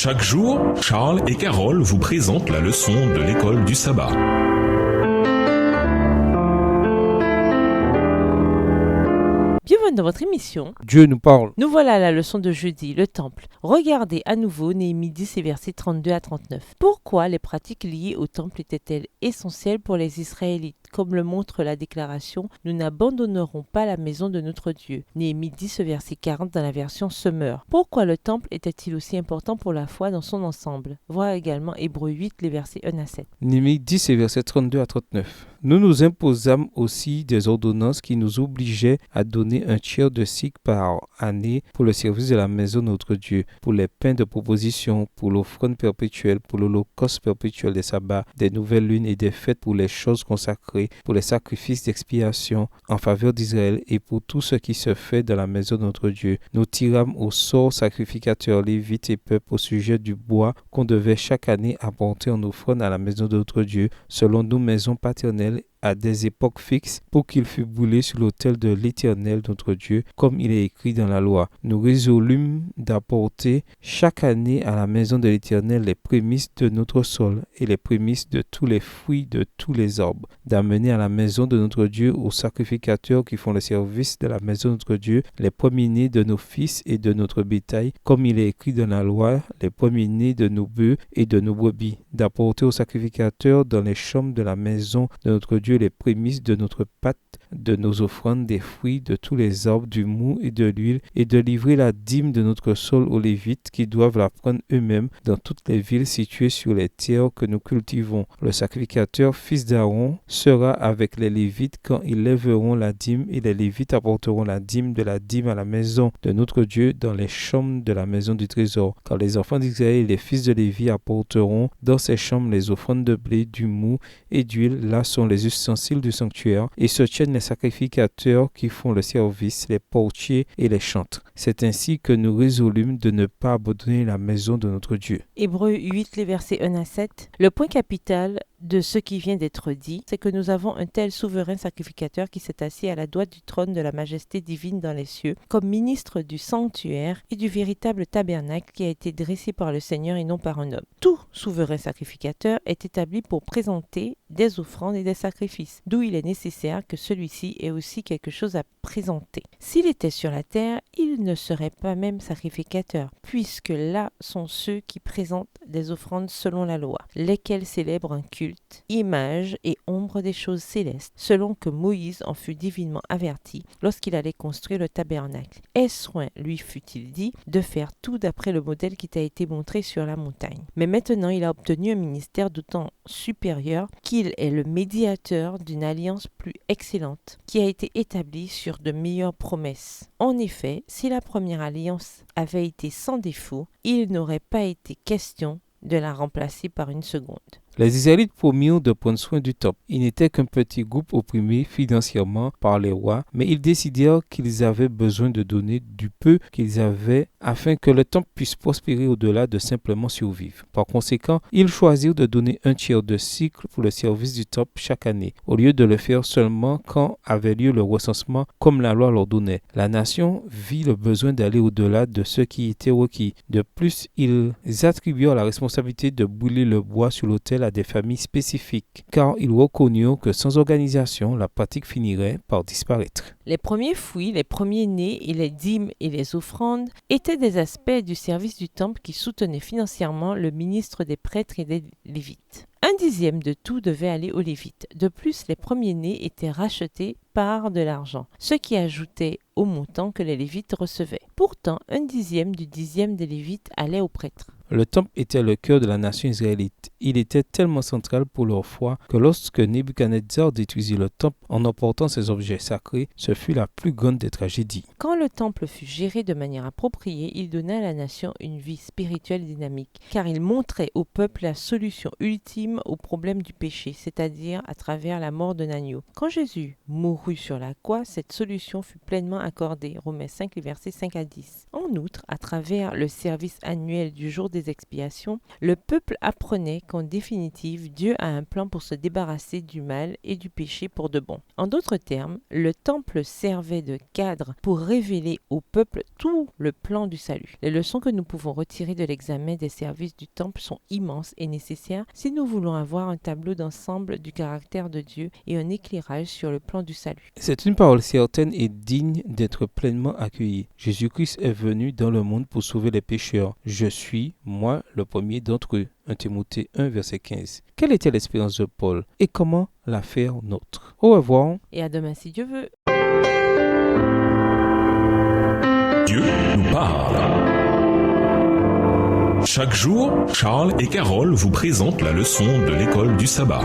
Chaque jour, Charles et Carole vous présentent la leçon de l'école du sabbat. Bienvenue dans votre émission. Dieu nous parle. Nous voilà à la leçon de jeudi, le temple. Regardez à nouveau Néhémie 10 et versets 32 à 39. Pourquoi les pratiques liées au temple étaient-elles essentielles pour les Israélites? Comme le montre la déclaration, nous n'abandonnerons pas la maison de notre Dieu. Néhémie 10 verset 40 dans la version Summer. Pourquoi le temple était-il aussi important pour la foi dans son ensemble? Voir également Hébreux 8, les versets 1 à 7. Néhémie 10 et versets 32 à 39. Nous nous imposâmes aussi des ordonnances qui nous obligeaient à donner un tiers de cycle par année pour le service de la maison de notre Dieu, pour les pains de proposition, pour l'offrande perpétuelle, pour l'holocauste perpétuel des sabbats, des nouvelles lunes et des fêtes, pour les choses consacrées, pour les sacrifices d'expiation en faveur d'Israël et pour tout ce qui se fait dans la maison de notre Dieu. Nous tirâmes au sort sacrificateurs, lévites et peuples au sujet du bois qu'on devait chaque année apporter en offrande à la maison de notre Dieu, selon nos maisons paternelles à des époques fixes pour qu'il fût brûlé sur l'autel de l'Éternel notre Dieu, comme il est écrit dans la loi. Nous résolûmes d'apporter chaque année à la maison de l'Éternel les prémices de notre sol et les prémices de tous les fruits de tous les arbres, d'amener à la maison de notre Dieu aux sacrificateurs qui font le service de la maison de notre Dieu les premiers-nés de nos fils et de notre bétail, comme il est écrit dans la loi, les premiers-nés de nos bœufs et de nos brebis, d'apporter aux sacrificateurs dans les chambres de la maison de notre Dieu les prémices de notre pâte, de nos offrandes, des fruits, de tous les arbres, du mou et de l'huile, et de livrer la dîme de notre sol aux Lévites qui doivent la prendre eux-mêmes dans toutes les villes situées sur les terres que nous cultivons. Le sacrificateur, fils d'Aaron, sera avec les Lévites quand ils lèveront la dîme, et les Lévites apporteront la dîme de la dîme à la maison de notre Dieu dans les chambres de la maison du trésor. Car les enfants d'Israël et les fils de Lévi apporteront dans ces chambres les offrandes de blé, du mou et d'huile. Là sont les ustensiles du sanctuaire, et se tiennent les sacrificateurs qui font le service, les portiers et les chantres. C'est ainsi que nous résolûmes de ne pas abandonner la maison de notre Dieu. Hébreux 8, les versets 1 à 7. Le point capital de ce qui vient d'être dit, c'est que nous avons un tel souverain sacrificateur qui s'est assis à la droite du trône de la majesté divine dans les cieux, comme ministre du sanctuaire et du véritable tabernacle qui a été dressé par le Seigneur et non par un homme. Tout souverain sacrificateur est établi pour présenter des offrandes et des sacrifices, d'où il est nécessaire que celui-ci ait aussi quelque chose à présenter. S'il était sur la terre, il ne serait pas même sacrificateur, puisque là sont ceux qui présentent des offrandes selon la loi, lesquels célèbrent un culte, image et ombre des choses célestes, selon que Moïse en fut divinement averti lorsqu'il allait construire le tabernacle. Et soin lui fut-il dit de faire tout d'après le modèle qui t'a été montré sur la montagne. Mais maintenant il a obtenu un ministère d'autant supérieur qu'il est le médiateur d'une alliance plus excellente, qui a été établie sur de meilleures promesses. En effet, si la première alliance avait été sans défaut, il n'aurait pas été question de la remplacer par une seconde. Les Israélites promirent de prendre soin du temple. Ils n'étaient qu'un petit groupe opprimé financièrement par les rois, mais ils décidèrent qu'ils avaient besoin de donner du peu qu'ils avaient afin que le temple puisse prospérer au-delà de simplement survivre. Par conséquent, ils choisirent de donner un tiers de cycle pour le service du temple chaque année, au lieu de le faire seulement quand avait lieu le recensement comme la loi leur donnait. La nation vit le besoin d'aller au-delà de ce qui était requis. De plus, ils attribuèrent la responsabilité de brûler le bois sur l'autel à des familles spécifiques, car ils reconnurent que sans organisation, la pratique finirait par disparaître. Les premiers fruits, les premiers-nés et les dîmes et les offrandes étaient des aspects du service du temple qui soutenaient financièrement le ministre des prêtres et des Lévites. 1/10 de tout devait aller aux Lévites. De plus, les premiers-nés étaient rachetés par de l'argent, ce qui ajoutait au montant que les Lévites recevaient. Pourtant, 1/10 du 10e des Lévites allait aux prêtres. Le temple était le cœur de la nation israélite. Il était tellement central pour leur foi que lorsque Nebuchadnezzar détruisit le temple en emportant ses objets sacrés, ce fut la plus grande des tragédies. Quand le temple fut géré de manière appropriée, il donna à la nation une vie spirituelle dynamique, car il montrait au peuple la solution ultime au problème du péché, c'est-à-dire à travers la mort d'un agneau. Quand Jésus mourut sur la croix, cette solution fut pleinement accordée. Romains 5, les versets 5 à 10. En outre, à travers le service annuel du jour des des expiations, le peuple apprenait qu'en définitive, Dieu a un plan pour se débarrasser du mal et du péché pour de bon. En d'autres termes, le temple servait de cadre pour révéler au peuple tout le plan du salut. Les leçons que nous pouvons retirer de l'examen des services du temple sont immenses et nécessaires si nous voulons avoir un tableau d'ensemble du caractère de Dieu et un éclairage sur le plan du salut. C'est une parole certaine et digne d'être pleinement accueillie. Jésus-Christ est venu dans le monde pour sauver les pécheurs. Je suis, moi, le premier d'entre eux. 1 Timothée 1, verset 15. Quelle était l'expérience de Paul et comment la faire nôtre? Au revoir. Et à demain si Dieu veut. Dieu nous parle. Chaque jour, Charles et Carole vous présentent la leçon de l'école du sabbat.